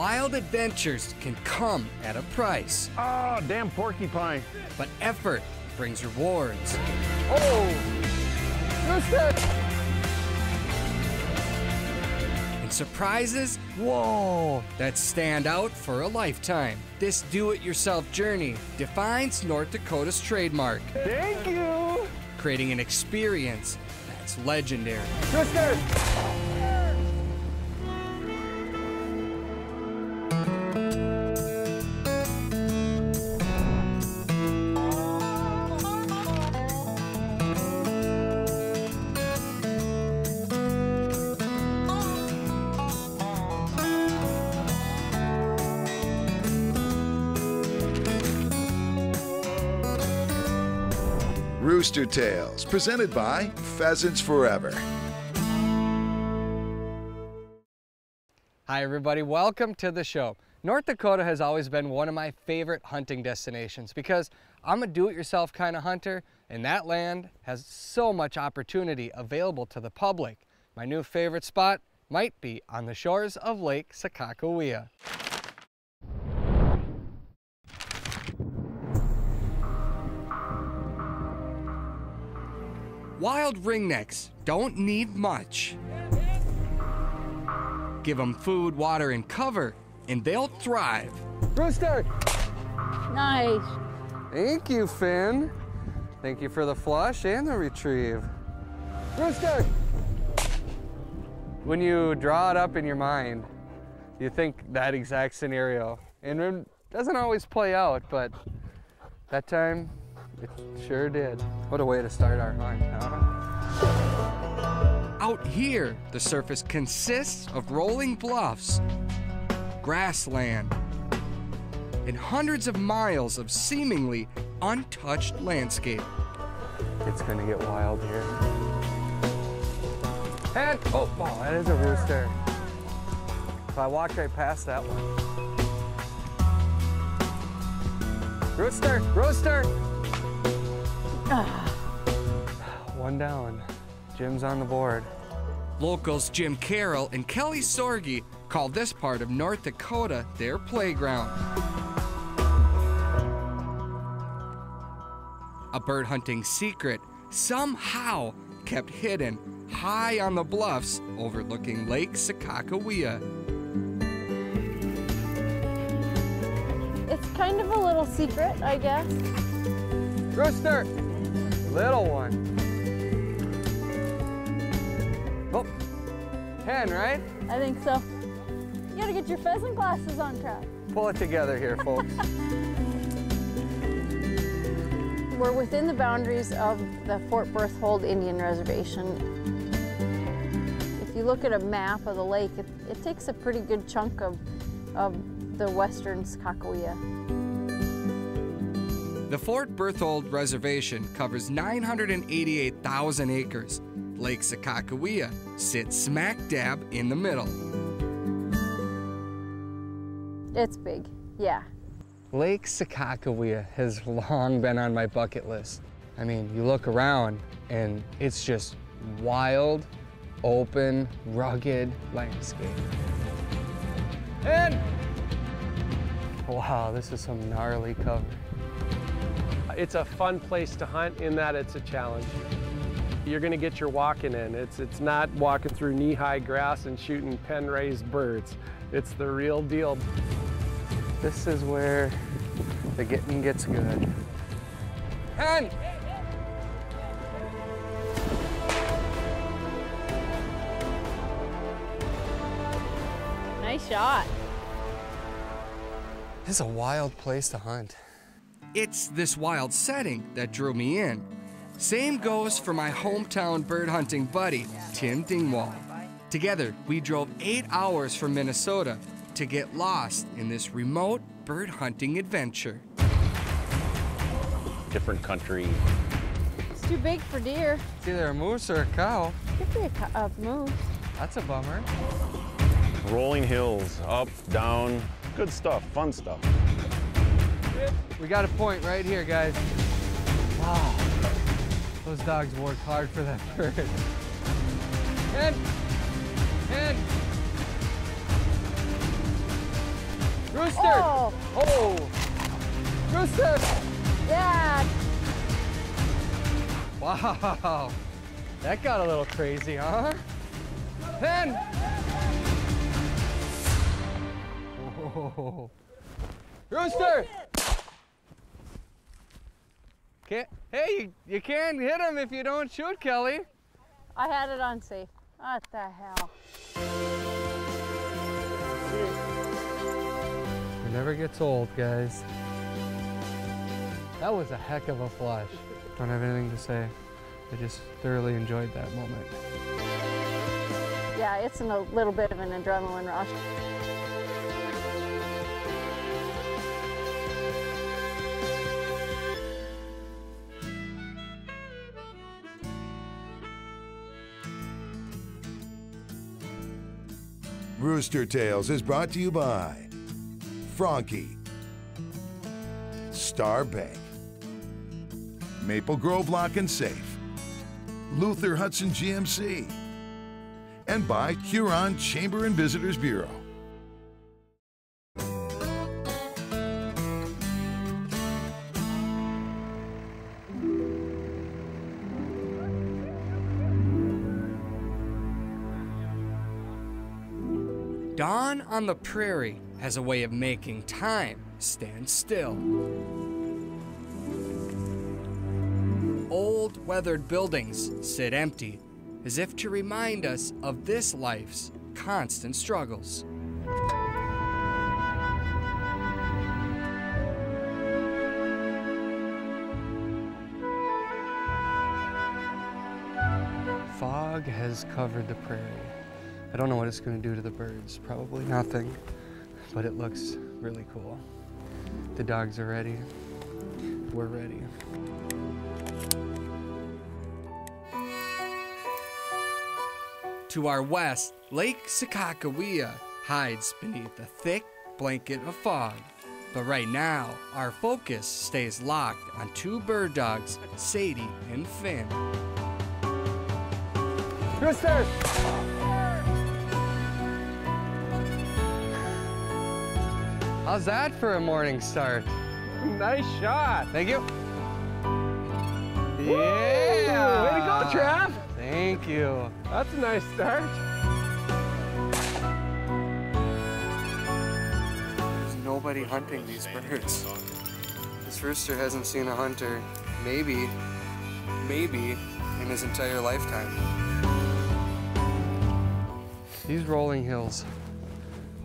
Wild adventures can come at a price. Oh, damn porcupine. But effort brings rewards. Oh! Rooster! And surprises, Whoa! that stand out for a lifetime. This do-it-yourself journey defines North Dakota's trademark, Thank you! creating an experience that's legendary. Rooster! Rooster Tales, presented by Pheasants Forever. Hi everybody, welcome to the show. North Dakota has always been one of my favorite hunting destinations because I'm a do-it-yourself kind of hunter, and that land has so much opportunity available to the public. My new favorite spot might be on the shores of Lake Sakakawea. Wild ringnecks don't need much. Give them food, water, and cover, and they'll thrive. Rooster! Nice. Thank you, Finn. Thank you for the flush and the retrieve. Rooster! When you draw it up in your mind, you think that exact scenario. And it doesn't always play out, but that time, it sure did. What a way to start our hunt, huh? Out here, the surface consists of rolling bluffs, grassland, and hundreds of miles of seemingly untouched landscape. It's gonna get wild here. And, oh, that is a rooster. If I walk right past that one. Rooster, rooster! One down. Jim's on the board. Locals Jim Carroll and Kelly Sorge call this part of North Dakota their playground. A bird hunting secret somehow kept hidden high on the bluffs overlooking Lake Sakakawea. It's kind of a little secret, I guess. Rooster! Little one. Oh, 10, right? I think so. You gotta get your pheasant glasses on, Trav. Pull it together here, folks. We're within the boundaries of the Fort Berthold Indian Reservation. If you look at a map of the lake, it takes a pretty good chunk of the western Sakakawea. The Fort Berthold Reservation covers 988,000 acres. Lake Sakakawea sits smack dab in the middle. It's big, yeah. Lake Sakakawea has long been on my bucket list. I mean, you look around and it's just wild, open, rugged landscape. And, wow, this is some gnarly cover. It's a fun place to hunt in that it's a challenge. You're gonna get your walking in. It's not walking through knee-high grass and shooting pen-raised birds. It's the real deal. This is where the getting gets good. And Nice shot. this is a wild place to hunt. It's this wild setting that drew me in. Same goes for my hometown bird hunting buddy, Tim Dingwall. Together, we drove 8 hours from Minnesota to get lost in this remote bird hunting adventure. Different country. It's too big for deer. It's either a moose or a cow. Could be a moose. That's a bummer. Rolling hills, up, down. Good stuff, fun stuff. We got a point right here, guys. Wow. Those dogs worked hard for that bird. And Rooster! Oh! Oh! Rooster! Yeah! Wow! That got a little crazy, huh? Pen! Whoa. Rooster! Hey, you can't hit him if you don't shoot, Kelly. I had it on safe. What the hell? It never gets old, guys. That was a heck of a flush. Don't have anything to say. I just thoroughly enjoyed that moment. Yeah, it's a little bit of an adrenaline rush. Rooster Tales is brought to you by Franke, Star Bank, Maple Grove Lock and Safe, Luther Hudson GMC, and by Huron Chamber and Visitors Bureau. Dawn on the prairie has a way of making time stand still. Old, weathered buildings sit empty, as if to remind us of this life's constant struggles. Fog has covered the prairie. I don't know what it's going to do to the birds. Probably nothing, but it looks really cool. The dogs are ready. We're ready. To our west, Lake Sakakawea hides beneath a thick blanket of fog. But right now, our focus stays locked on two bird dogs, Sadie and Finn. Rooster! How's that for a morning start? Nice shot. Thank you. Yeah. Way to go, Trav. Thank you. That's a nice start. There's nobody hunting these birds. This rooster hasn't seen a hunter, maybe in his entire lifetime. These rolling hills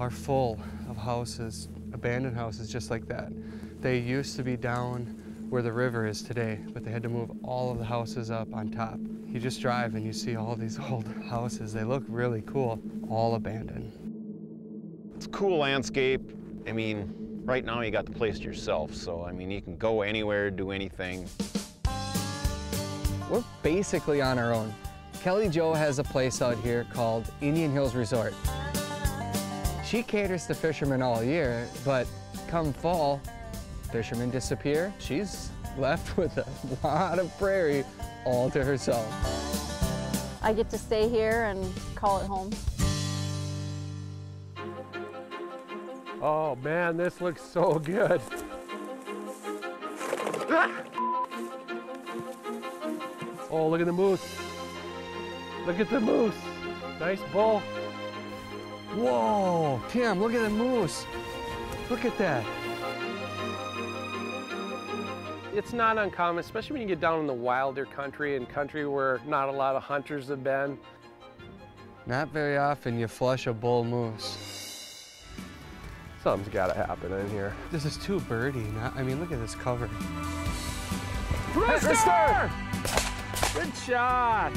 are full of houses, abandoned houses just like that. They used to be down where the river is today, but they had to move all of the houses up on top. You just drive and you see all these old houses. They look really cool, all abandoned. It's a cool landscape. I mean, right now you got the place to yourself, so I mean, you can go anywhere, do anything. We're basically on our own. Kelly Jo has a place out here called Indian Hills Resort. She caters to fishermen all year, but come fall, fishermen disappear. She's left with a lot of prairie all to herself. I get to stay here and call it home. Oh man, this looks so good. Oh, look at the moose. Look at the moose. Nice bull. Whoa, Tim, look at the moose. Look at that. It's not uncommon, especially when you get down in the wilder country and country where not a lot of hunters have been. Not very often you flush a bull moose. Something's gotta happen in here. This is too birdy. I mean, look at this cover. Rooster! Good shot.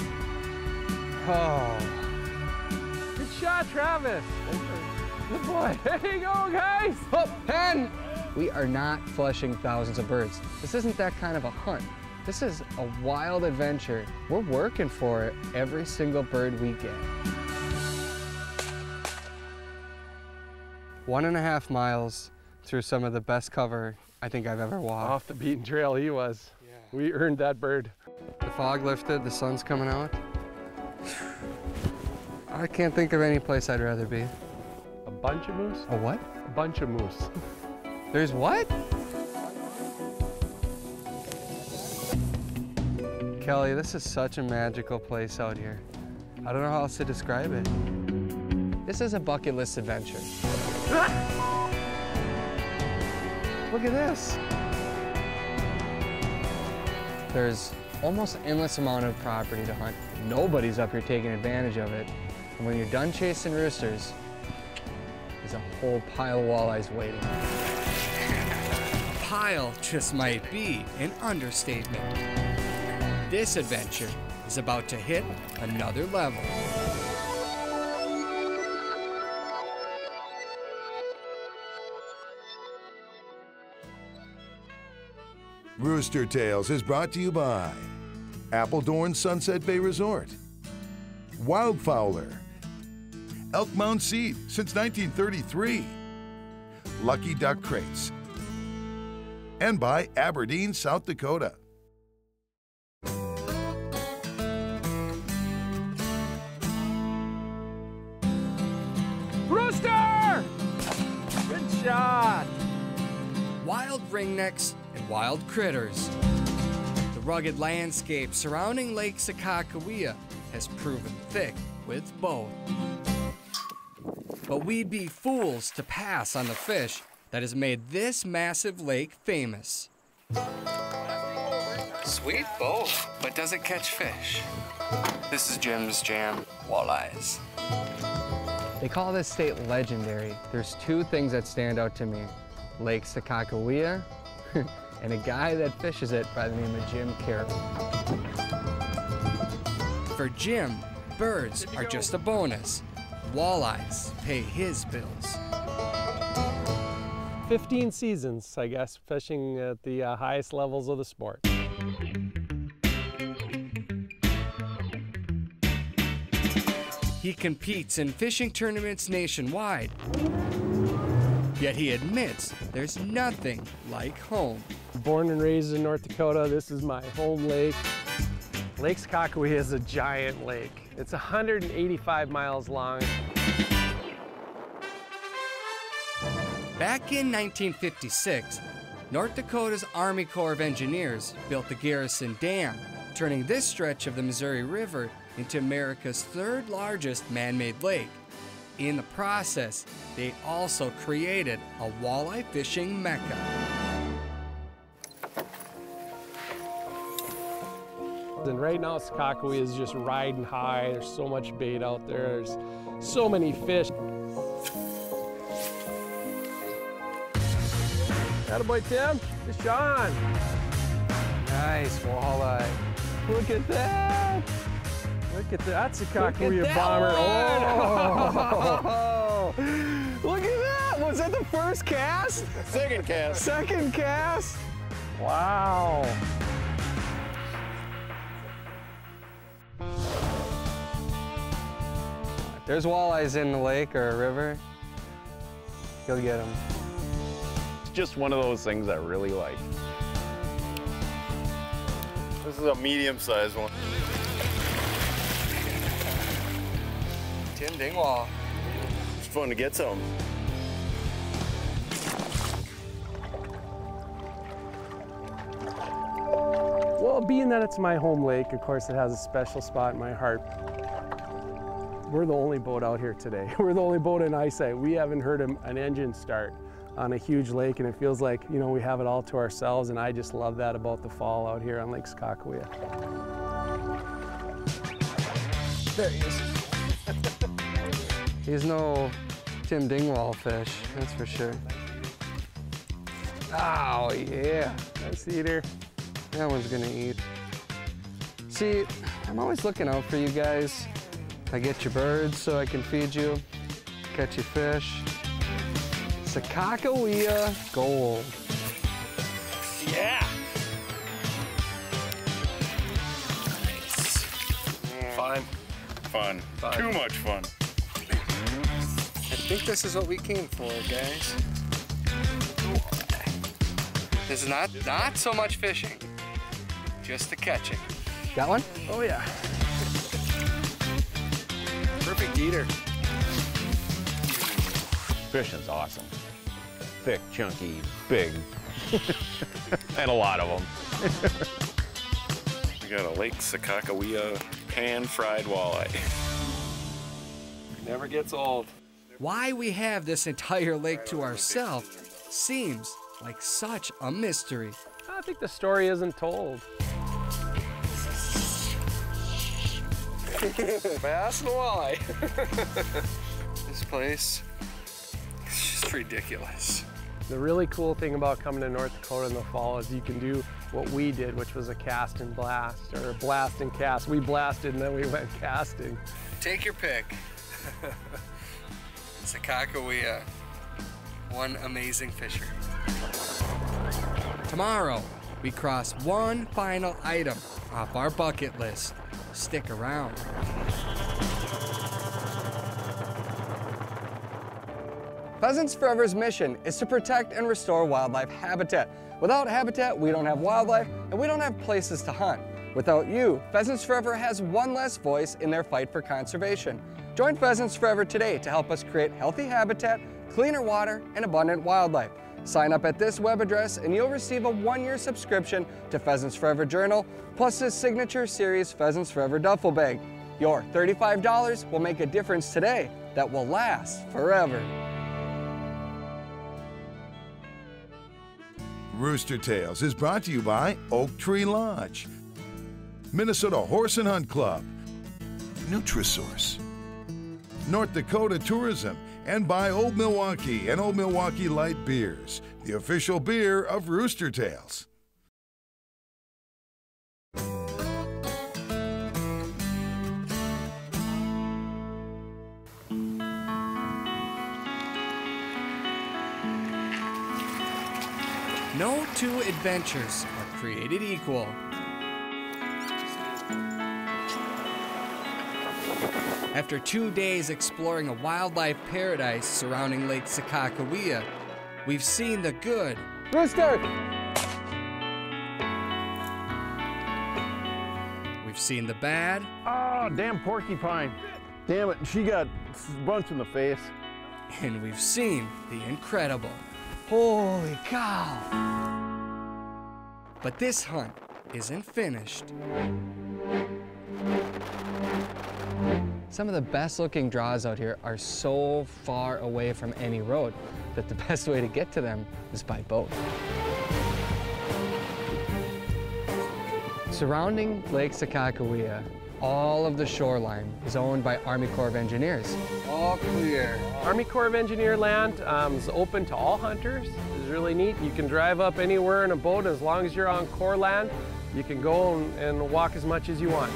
Oh. Good shot, Travis. Good boy. There you go, guys. Oh, pen! We are not flushing thousands of birds. This isn't that kind of a hunt. This is a wild adventure. We're working for it every single bird we get. 1.5 miles through some of the best cover I think I've ever walked. Off the beaten trail he was. Yeah. We earned that bird. The fog lifted, the sun's coming out. I can't think of any place I'd rather be. A Bunch of moose? A what? A bunch of moose. There's what? Kelly, this is such a magical place out here. I don't know how else to describe it. This is a bucket list adventure. Look at this. There's almost endless amount of property to hunt. Nobody's up here taking advantage of it. And when you're done chasing roosters, there's a whole pile of walleyes waiting. Pile just might be an understatement. This adventure is about to hit another level. Rooster Tales is brought to you by Appledorn Sunset Bay Resort, Wildfowler, Elk Mound Seed since 1933, Lucky Duck Crates, and by Aberdeen, South Dakota. Rooster! Good shot! Wild ringnecks and wild critters. The rugged landscape surrounding Lake Sakakawea has proven thick with both. But we'd be fools to pass on the fish that has made this massive lake famous. Sweet both, but does it catch fish? This is Jim's Jam walleyes. They call this state legendary. There's two things that stand out to me. Lake Sakakawea and a guy that fishes it by the name of Jim Carroll. For Jim, birds are just a bonus. Walleyes pay his bills. 15 seasons, I guess, fishing at the highest levels of the sport. He competes in fishing tournaments nationwide. Yet he admits there's nothing like home. Born and raised in North Dakota, this is my home lake. Lake Sakakawea is a giant lake. It's 185 miles long. Back in 1956, North Dakota's Army Corps of Engineers built the Garrison Dam, turning this stretch of the Missouri River into America's third largest man-made lake. In the process, they also created a walleye fishing mecca. And right now, Sakakawea is just riding high. There's so much bait out there. There's so many fish. Attaboy, Tim. Fish on. Nice walleye. Look at that. Look at that. That's a Sakakawea that bomber. one. Oh! Look at that. Was that the first cast? Second cast. Second cast? Wow. If there's walleyes in the lake or a river, you'll get them. It's just one of those things I really like. This is a medium-sized one. Tim Dingwall. It's fun to get some. Well, being that it's my home lake, of course, it has a special spot in my heart. We're the only boat out here today. We're the only boat in eyesight. We haven't heard an engine start on a huge lake, and it feels like, you know, we have it all to ourselves, and I just love that about the fall out here on Lake Sakakawea. There he is. He's no Tim Dingwall fish, that's for sure. Oh, yeah. Nice eater. That one's gonna eat. See, I'm always looking out for you guys. I get your birds so I can feed you, catch your fish. Sakakawea gold. Yeah! Nice. Fun. Fun. Too much fun. I think this is what we came for, guys. This is not so much fishing, just the catching. Got one? Oh, yeah. Perfect eater. fishing's awesome. Thick, chunky, big, and a lot of them. We got a Lake Sakakawea pan-fried walleye. Never gets old. Why we have this entire lake to ourselves seems like such a mystery. I think the story isn't told. Bass and walleye. This place is just ridiculous. The really cool thing about coming to North Dakota in the fall is you can do what we did, which was a cast and blast, or a blast and cast. We blasted and then we went casting. Take your pick. Sakakawea, one amazing fisher. Tomorrow, we cross one final item off our bucket list. Stick around. Pheasants Forever's mission is to protect and restore wildlife habitat. Without habitat, we don't have wildlife, and we don't have places to hunt. Without you, Pheasants Forever has one less voice in their fight for conservation. Join Pheasants Forever today to help us create healthy habitat, cleaner water, and abundant wildlife. Sign up at this web address and you'll receive a 1-year subscription to Pheasants Forever Journal, plus his signature series Pheasants Forever Duffel Bag. Your $35 will make a difference today that will last forever. Rooster Tales is brought to you by Oak Tree Lodge, Minnesota Horse and Hunt Club, Nutrisource, North Dakota Tourism, and by Old Milwaukee and Old Milwaukee Light Beers, the official beer of Rooster Tales. No two adventures are created equal. After 2 days exploring a wildlife paradise surrounding Lake Sakakawea, we've seen the good. Rooster! We've seen the bad. Oh, damn porcupine. Damn it, she got bunched in the face. And we've seen the incredible. Holy cow! But this hunt isn't finished. Some of the best looking draws out here are so far away from any road that the best way to get to them is by boat. Surrounding Lake Sakakawea, all of the shoreline is owned by Army Corps of Engineers. All clear. Army Corps of Engineer land is open to all hunters. It's really neat. You can drive up anywhere in a boat as long as you're on Corps land. You can go and walk as much as you want.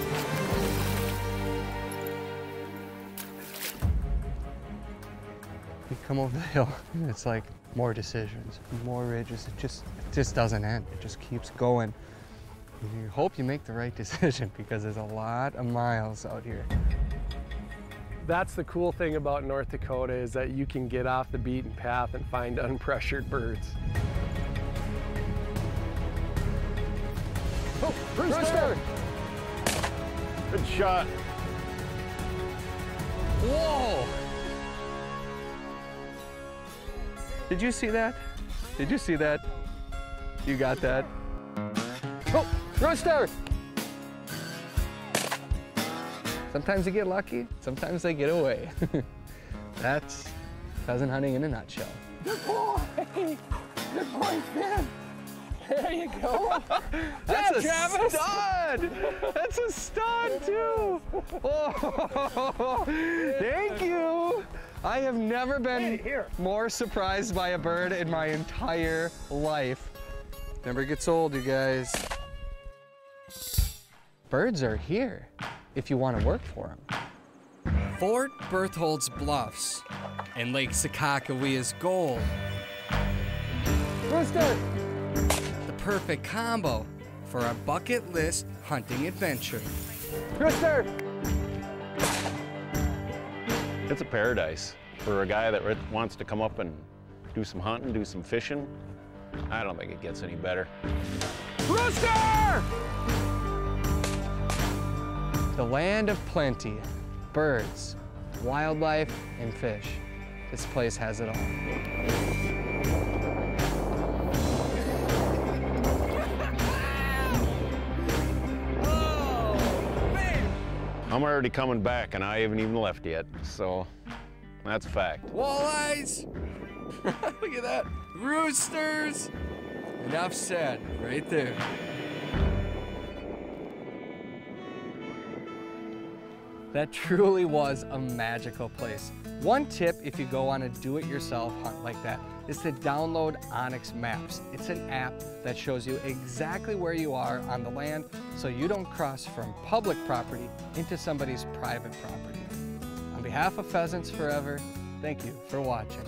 You come over the hill, and it's like more decisions, more ridges. It just doesn't end. It just keeps going. And you hope you make the right decision because there's a lot of miles out here. That's the cool thing about North Dakota is that you can get off the beaten path and find unpressured birds. Oh, Rooster! Good shot. Whoa! Did you see that? Did you see that? You got that? Oh, Rooster! Sometimes you get lucky, sometimes they get away. That's pheasant hunting in a nutshell. Good boy! Good boy, Finn! There you go! That's yeah, a Travis. stud! That's a stud too! Oh, thank you! I have never been more surprised by a bird in my entire life. Never gets old, you guys. Birds are here if you want to work for them. Fort Berthold's Bluffs and Lake Sakakawea's gold. Rooster! The perfect combo for a bucket list hunting adventure. Rooster! It's a paradise. For a guy that wants to come up and do some hunting, do some fishing, I don't think it gets any better. Rooster! The land of plenty, birds, wildlife, and fish. This place has it all. I'm already coming back and I haven't even left yet, so that's a fact. Walleyes! Look at that. Roosters! Enough said, right there. That truly was a magical place. One tip if you go on a do-it-yourself hunt like that is to download Onyx Maps. It's an app that shows you exactly where you are on the land so you don't cross from public property into somebody's private property. On behalf of Pheasants Forever, thank you for watching.